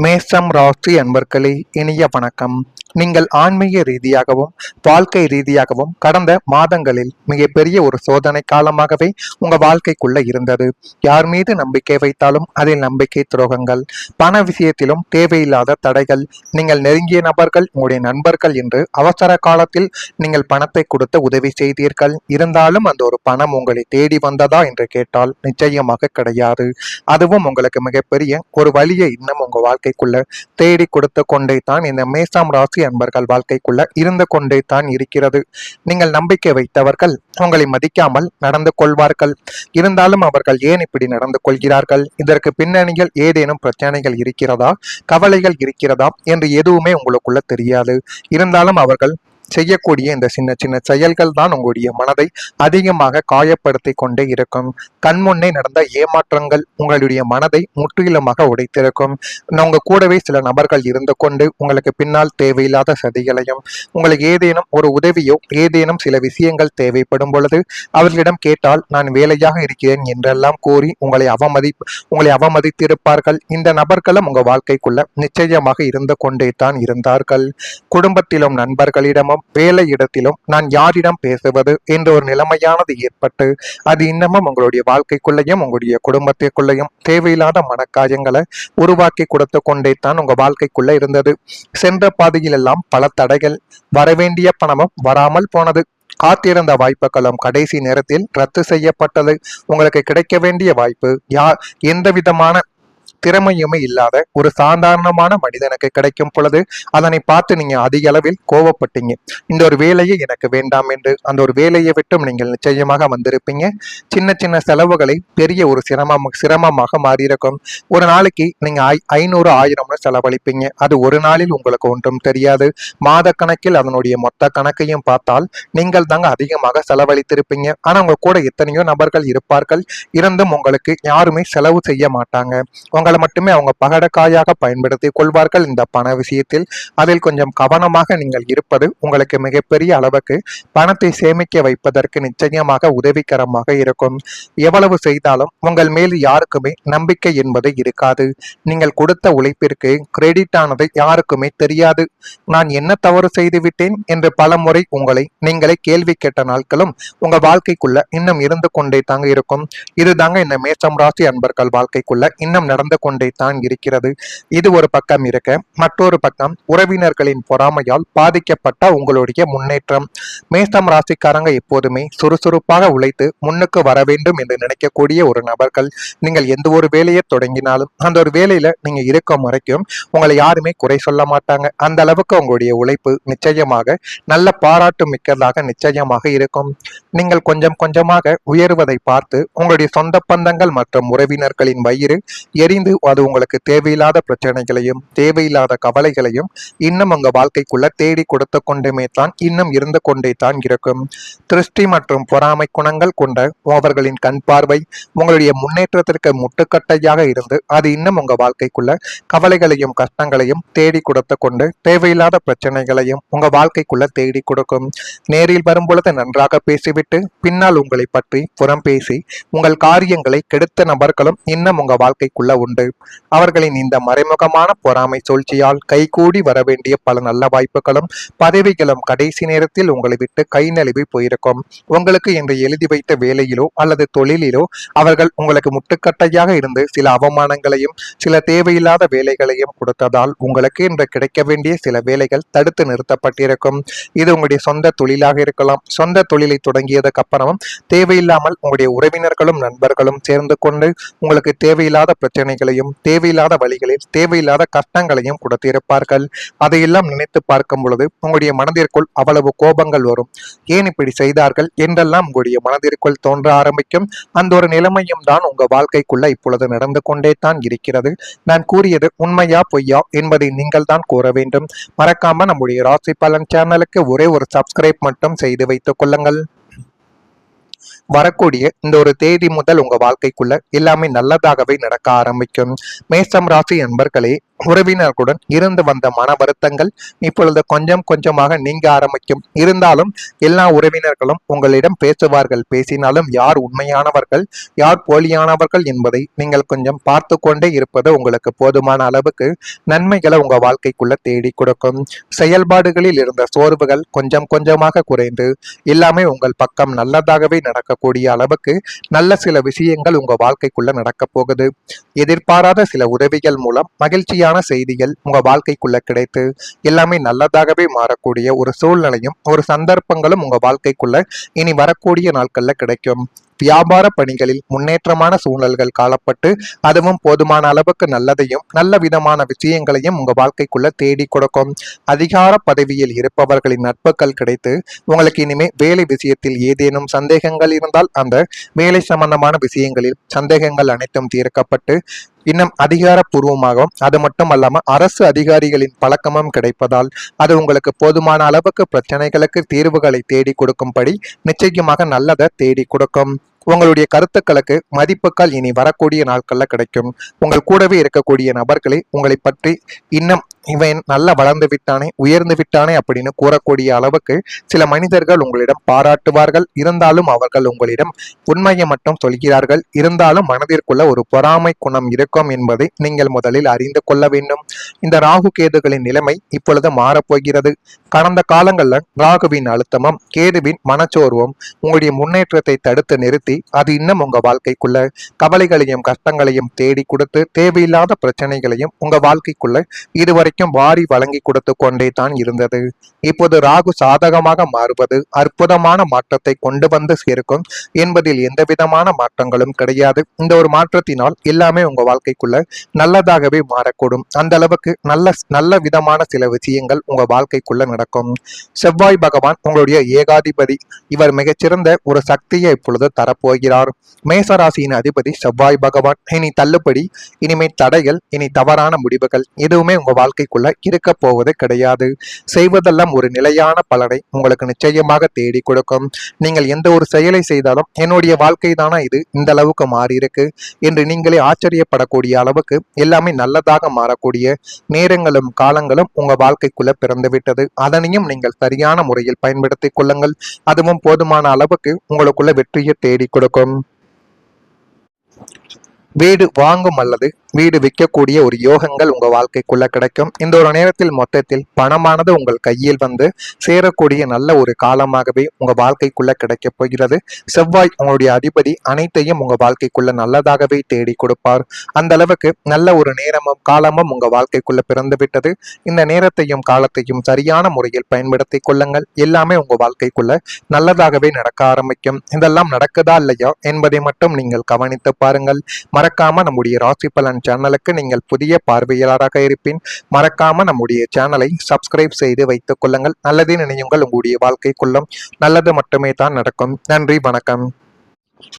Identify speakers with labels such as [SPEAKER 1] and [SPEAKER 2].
[SPEAKER 1] மேஷம் ராசி அன்பர்களே, இனிய வணக்கம். நீங்கள் ஆன்மீக ரீதியாகவும் வாழ்க்கை ரீதியாகவும் கடந்த மாதங்களில் மிகப்பெரிய ஒரு சோதனை காலமாகவே உங்க வாழ்க்கைக்குள்ள இருந்தது. யார் மீது நம்பிக்கை வைத்தாலும் அதில் நம்பிக்கை துரோகங்கள், பண விஷயத்திலும் தேவையில்லாத தடைகள், நீங்கள் நெருங்கிய நபர்கள் உங்களுடைய நண்பர்கள் என்று அவசர காலத்தில் நீங்கள் பணத்தை கொடுத்து உதவி செய்தீர்கள். இருந்தாலும் அந்த ஒரு பணம் உங்களை தேடி வந்ததா என்று கேட்டால் நிச்சயமாக கிடையாது. அதுவும் உங்களுக்கு மிகப்பெரிய ஒரு வழியை இன்னும் உங்க வாழ்க்கைக்குள்ள தேடி கொடுத்து கொண்டே தான் இந்த மேஷம் ராசி அன்பர்கள் வாழ்க்கைக்குள்ள இருந்து கொண்டே தான் இருக்கிறது. நீங்கள் நம்பிக்கை வைத்தவர்கள் உங்களை மதிக்காமல் நடந்து கொள்வார்கள். இருந்தாலும் அவர்கள் ஏன் இப்படி நடந்து கொள்கிறார்கள், இதற்கு பின்னணியில் ஏதேனும் பிரச்சனைகள் இருக்கிறதா, கவலைகள் இருக்கிறதா என்று எதுவுமே உங்களுக்குள்ள தெரியாது. இருந்தாலும் அவர்கள் செய்யக்கூடிய இந்த சின்ன சின்ன செயல்கள் தான் உங்களுடைய மனதை அதிகமாக காயப்படுத்தி கொண்டே இருக்கும். கண்முன்னே நடந்த ஏமாற்றங்கள் உங்களுடைய மனதை முற்றிலுமாக உடைத்திருக்கும். உங்க கூடவே சில நபர்கள் இருந்து கொண்டு உங்களுக்கு பின்னால் தேவையில்லாத சதிகளையும், உங்களுக்கு ஏதேனும் ஒரு உதவியோ ஏதேனும் சில விஷயங்கள் தேவைப்படும் பொழுது அவர்களிடம் கேட்டால் நான் வேலையாக இருக்கிறேன் என்றெல்லாம் கூறி உங்களை அவமதித்திருப்பார்கள். இந்த நபர்களும் உங்க வாழ்க்கைக்குள்ள நிச்சயமாக இருந்து கொண்டே தான் இருந்தார்கள். குடும்பத்திலும் நண்பர்களிடமும் வேலை இடத்திலும் நான் யாரிடம் பேசுவது என்ற ஒரு நிலைமையானது ஏற்பட்டு அது இன்னமும் உங்களுடைய வாழ்க்கைக்குள்ளேயும் உங்களுடைய குடும்பத்திற்குள்ளேயும் தேவையில்லாத மனக்காயங்களை உருவாக்கி கொடுத்து கொண்டே தான் உங்க வாழ்க்கைக்குள்ள இருந்தது. சென்ற பாதையில் எல்லாம் பல தடைகள், வரவேண்டிய பணமும் வராமல் போனது. காத்திருந்த வாய்ப்புகளும் கடைசி நேரத்தில் ரத்து செய்யப்பட்டது. உங்களுக்கு கிடைக்க வேண்டிய வாய்ப்பு எந்த விதமான திறமையுமே இல்லாத ஒரு சாதாரணமான மனிதனுக்கு கிடைக்கும் பொழுது அதனை பார்த்து நீங்க அதிக அளவில் கோவப்பட்டீங்க. இந்த ஒரு வேலையை எனக்கு வேண்டாம் என்று அந்த ஒரு வேலையை விட்டும் நீங்கள் நிச்சயமாக வந்திருப்பீங்க. சின்ன சின்ன செலவுகளை பெரிய ஒரு சிரமமாக மாறியிருக்கும். ஒரு நாளைக்கு நீங்க 500 1000 செலவழிப்பீங்க. அது ஒரு நாளில் உங்களுக்கு ஒன்றும் தெரியாது. மாத கணக்கில் அதனுடைய மொத்த கணக்கையும் பார்த்தால் நீங்கள் தாங்க அதிகமாக செலவழித்திருப்பீங்க. ஆனா உங்க கூட எத்தனையோ நபர்கள் இருப்பார்கள், இருந்தும் உங்களுக்கு யாருமே செலவு செய்ய மாட்டாங்க. உங்களை மட்டுமே அவங்க பகடக்காயாக பயன்படுத்தி கொள்வார்கள். இந்த பண விஷயத்தில் அதில் கொஞ்சம் கவனமாக நீங்கள் இருப்பது உங்களுக்கு மிகப்பெரிய அளவுக்கு பணத்தை சேமிக்க வைப்பதற்கு நிச்சயமாக உதவிகரமாக இருக்கும். எவ்வளவு செய்தாலும் உங்கள் மேல் யாருக்குமே நம்பிக்கை என்பது இருக்காது. நீங்கள் கொடுத்த உழைப்பிற்கு கிரெடிட் ஆனது யாருக்குமே தெரியாது. நான் என்ன தவறு செய்து விட்டேன் என்று பல முறை நீங்களே கேள்வி கேட்ட நாட்களும் உங்க வாழ்க்கைக்குள்ள இன்னும் இருந்து கொண்டே தாங்க இருக்கும். இதுதாங்க இந்த மேஷம் ராசி அன்பர்கள் வாழ்க்கைக்குள்ள இன்னும் நடந்து கொண்டே தான் இருக்கிறது. இது ஒரு பக்கம் இருக்க, மற்றொரு பக்கம் உறவினர்களின் பொறாமையால் பாதிக்கப்பட்ட உங்களுடைய முன்னேற்றம். மேஷம் ராசிக்காரங்க எப்போதுமே சுறுசுறுப்பாக உழைத்து முன்னுக்கு வர வேண்டும் என்று நினைக்கக்கூடிய ஒரு நபர்கள். நீங்கள் எந்த ஒரு வேலையை தொடங்கினாலும் அந்த ஒரு வேலையில நீங்க இருக்கும் வரைக்கும் உங்களை யாருமே குறை சொல்ல மாட்டாங்க. அந்த அளவுக்கு உங்களுடைய உழைப்பு நிச்சயமாக நல்ல பாராட்டு மிக்கதாக நிச்சயமாக இருக்கும். நீங்கள் கொஞ்சம் கொஞ்சமாக உயர்வதை பார்த்து உங்களுடைய சொந்த பந்தங்கள் மற்றும் உறவினர்களின் வயிறு எரிந்து அது உங்களுக்கு தேவையில்லாத பிரச்சனைகளையும் தேவையில்லாத கவலைகளையும் இன்னும் உங்க வாழ்க்கைக்குள்ள தேடி கொடுத்து கொண்டுமே தான் இன்னும் இருந்து கொண்டே தான் இருக்கும். திருஷ்டி மற்றும் பொறாமை குணங்கள் கொண்ட அவர்களின் கண் பார்வை உங்களுடைய முன்னேற்றத்திற்கு முட்டுக்கட்டையாக இருந்து அது இன்னும் உங்க வாழ்க்கைக்குள்ள கவலைகளையும் கஷ்டங்களையும் தேடி கொடுத்து கொண்டு தேவையில்லாத பிரச்சனைகளையும் உங்க வாழ்க்கைக்குள்ள தேடி கொடுக்கும். நேரில் வரும் பொழுது நன்றாக பேசிவிட்டு பின்னால் உங்களை பற்றி புறம் பேசி உங்கள் காரியங்களை கெடுத்த நபர்களும் இன்னும் உங்க வாழ்க்கைக்குள்ள உண்டு. அவர்களின் இந்த மறைமுகமான பொறாமை சூழ்ச்சியால் கைகூடி வர வேண்டிய பல நல்ல வாய்ப்புகளும் பதவிகளும் கடைசி நேரத்தில் உங்களை விட்டு கை நழுவி போயிருக்கும். உங்களுக்கு என்று எழுதி வைத்த வேலையிலோ அல்லது தொழிலிலோ அவர்கள் உங்களுக்கு முட்டுக்கட்டையாக இருந்து சில அவமானங்களையும் சில தேவையில்லாத வேலைகளையும் கொடுத்ததால் உங்களுக்கு என்று கிடைக்க வேண்டிய சில வேலைகள் தடுத்து நிறுத்தப்பட்டிருக்கும். இது உங்களுடைய சொந்த தொழிலாக இருக்கலாம். சொந்த தொழிலை தொடங்கியதுக்கு அப்புறமும் தேவையில்லாமல் உங்களுடைய உறவினர்களும் நண்பர்களும் சேர்ந்து கொண்டு உங்களுக்கு தேவையில்லாத பிரச்சனைகளையும் தேவையில்லாத வழிகளில் தேவையில்லாத கஷ்டங்களையும் கொடுத்திருப்பார்கள். அதையெல்லாம் நினைத்து பார்க்கும் பொழுது உங்களுடைய மனதிற்குள் அவ்வளவு கோபங்கள் வரும். ஏன் இப்படி செய்தார்கள் என்றெல்லாம் உங்களுடைய மனதிற்குள் தோன்ற ஆரம்பிக்கும். அந்த ஒரு நிலைமையும் தான் உங்க வாழ்க்கைக்குள்ள இப்பொழுது நடந்து கொண்டே தான் இருக்கிறது. நான் கூறியது உண்மையா பொய்யா என்பதை நீங்கள் தான் கூற வேண்டும். மறக்காம நம்முடைய ராசி பலன் சேனலுக்கு ஒரே ஒரு சப்ஸ்கிரைப் மட்டும் செய்து வைத்துக் கொள்ளுங்கள். வரக்கூடிய இந்த ஒரு தேதி முதல் உங்க வாழ்க்கைக்குள்ள எல்லாமே நல்லதாகவே நடக்க ஆரம்பிக்கும். மேஷம் ராசி அன்பர்களே, உறவினர்களுடன் இருந்து வந்த மன வருத்தங்கள் இப்பொழுது கொஞ்சம் கொஞ்சமாக நீங்க ஆரம்பிக்கும். இருந்தாலும் எல்லா உறவினர்களும் உங்களிடம் பேசுவார்கள். பேசினாலும் யார் உண்மையானவர்கள் யார் போலியானவர்கள் என்பதை நீங்கள் கொஞ்சம் பார்த்து கொண்டே இருப்பது உங்களுக்கு போதுமான அளவுக்கு நன்மைகளை உங்க வாழ்க்கைக்குள்ள தேடி கொடுக்கும். செயல்பாடுகளில் இருந்த சோர்வுகள் கொஞ்சம் கொஞ்சமாக குறைந்து எல்லாமே உங்கள் பக்கம் நல்லதாகவே நடக்கக்கூடிய அளவுக்கு நல்ல சில விஷயங்கள் உங்க வாழ்க்கைக்குள்ள நடக்க போகுது. எதிர்பாராத சில உதவிகள் மூலம் மகிழ்ச்சியான செய்திகள் உங்க வாழ்க்கைக்குள்ள கிடைத்து எல்லாமே நல்லதாகவே மாறக்கூடிய ஒரு சூழ்நிலையும் ஒரு சந்தர்ப்பங்களும் உங்க வாழ்க்கைக்குள்ள இனி வரக்கூடிய நாட்கள்ல கிடைக்கும். வியாபார பணிகளில் முன்னேற்றமான சூழல்கள் காணப்பட்டு அதுவும் போதுமான அளவுக்கு நல்லதையும் நல்ல விதமான விஷயங்களையும் உங்க வாழ்க்கைக்குள்ள தேடி கொடுக்கும். அதிகார பதவியில் இருப்பவர்களின் நட்புகள் கிடைத்து உங்களுக்கு இனிமே வேலை விஷயத்தில் ஏதேனும் சந்தேகங்கள் இருந்தால் அந்த வேலை சம்பந்தமான விஷயங்களில் சந்தேகங்கள் அனைத்தும் தீர்க்கப்பட்டு இன்னும் அதிகாரப்பூர்வமாகவும் அது மட்டும் அல்லாம அரசு அதிகாரிகளின் பழக்கமும் கிடைப்பதால் அது உங்களுக்கு போதுமான அளவுக்கு பிரச்சனைகளுக்கு தீர்வுகளை தேடி கொடுக்கும்படி நிச்சயமாக நல்லதை தேடி கொடுக்கும். உங்களுடைய கருத்துக்களுக்கு மதிப்புகள் இனி வரக்கூடிய நாட்கள்ல கிடைக்கும். உங்கள் கூடவே இருக்கக்கூடிய நபர்களே உங்களை பற்றி இன்னும் இவன் நல்லா வளர்ந்து விட்டானே உயர்ந்து விட்டானே அப்படின்னு கூறக்கூடிய அளவுக்கு சில மனிதர்கள் உங்களிடம் பாராட்டுவார்கள். இருந்தாலும் அவர்கள் உங்களிடம் உண்மையை மட்டும் சொல்கிறார்கள். இருந்தாலும் மனதிற்குள்ள ஒரு பொறாமை குணம் இருக்கும் என்பதை நீங்கள் முதலில் அறிந்து கொள்ள வேண்டும். இந்த ராகு கேதுகளின் நிலைமை இப்பொழுது மாறப்போகிறது. கடந்த காலங்களில் ராகுவின் அழுத்தமும் கேதுவின் மனச்சோர்வும் உங்களுடைய முன்னேற்றத்தை தடுத்து நிறுத்தி அது இன்னும் உங்க வாழ்க்கைக்குள்ள கவலைகளையும் கஷ்டங்களையும் தேடி கொடுத்து தேவையில்லாத பிரச்சனைகளையும் உங்க வாழ்க்கைக்குள்ள இதுவரைக்கும் வாரி வழங்கி கொடுத்து கொண்டே தான் இருந்தது. இப்போது ராகு சாதகமாக மாறுவது அற்புதமான மாற்றத்தை கொண்டு வந்து சேர்க்கும் என்பதில் எந்த விதமான மாற்றங்களும் கிடையாது. இந்த ஒரு மாற்றத்தினால் எல்லாமே உங்க வாழ்க்கைக்குள்ள நல்லதாகவே மாறக்கூடும். அந்த அளவுக்கு நல்ல விதமான சில விஷயங்கள் உங்க வாழ்க்கைக்குள்ள நடக்கும். செவ்வாய் பகவான் உங்களுடைய ஏகாதிபதி. இவர் மிகச்சிறந்த ஒரு சக்தியை இப்பொழுது தரப்போகிறார். மேசராசியின் அதிபதி செவ்வாய் பகவான். இனி தள்ளுபடி, இனிமே தடைகள், இனி தவறான முடிவுகள் எதுவுமே உங்க வாழ்க்கைக்குள்ள இருக்க போவது கிடையாது. செய்வதெல்லாம் ஒரு நிலையான பலனை உங்களுக்கு நிச்சயமாக தேடி கொடுக்கும். நீங்கள் எந்த ஒரு செயலை செய்தாலும் என்னுடைய வாழ்க்கை தானா இது இந்த அளவுக்கு மாறி இருக்கு என்று நீங்களே ஆச்சரியப்படக்கூடிய அளவுக்கு எல்லாமே நல்லதாக மாறக்கூடிய நேரங்களும் காலங்களும் உங்க வாழ்க்கைக்குள்ள பிறந்து விட்டது. அதனையும் நீங்கள் சரியான முறையில் பயன்படுத்திக் கொள்ளுங்கள். அதுவும் போதுமான அளவுக்கு உங்களுக்குள்ள வெற்றியை தேடி கொடுக்கும். வீடு வாங்கும் அல்லது வீடு விற்கக்கூடிய ஒரு யோகங்கள் உங்க வாழ்க்கைக்குள்ள கிடைக்கும். இந்த ஒரு நேரத்தில் மொத்தத்தில் பணமானது உங்கள் கையில் வந்து சேரக்கூடிய நல்ல ஒரு காலமாகவே உங்க வாழ்க்கைக்குள்ள கிடைக்க போகிறது. செவ்வாய் உங்களுடைய அதிபதி அனைத்தையும் உங்க வாழ்க்கைக்குள்ள நல்லதாகவே தேடி கொடுப்பார். அந்த அளவுக்கு நல்ல ஒரு நேரமும் காலமும் உங்க வாழ்க்கைக்குள்ள பிறந்து விட்டது. இந்த நேரத்தையும் காலத்தையும் சரியான முறையில் பயன்படுத்திக் கொள்ளுங்கள். எல்லாமே உங்க வாழ்க்கைக்குள்ள நல்லதாகவே நடக்க ஆரம்பிக்கும். இதெல்லாம் நடக்குதா இல்லையா என்பதை மட்டும் நீங்கள் கவனித்து பாருங்கள். மறக்காம நம்முடைய ராசி பலன் சேனலுக்கு நீங்கள் புதிய பார்வையாளராக இருப்பின் மறக்காம நம்முடைய சேனலை சப்ஸ்கிரைப் செய்து வைத்துக் கொள்ளுங்கள். நல்லதே நினையுங்கள். உங்களுடைய வாழ்க்கைக்குள்ளும் நல்லது மட்டுமே தான் நடக்கும். நன்றி, வணக்கம்.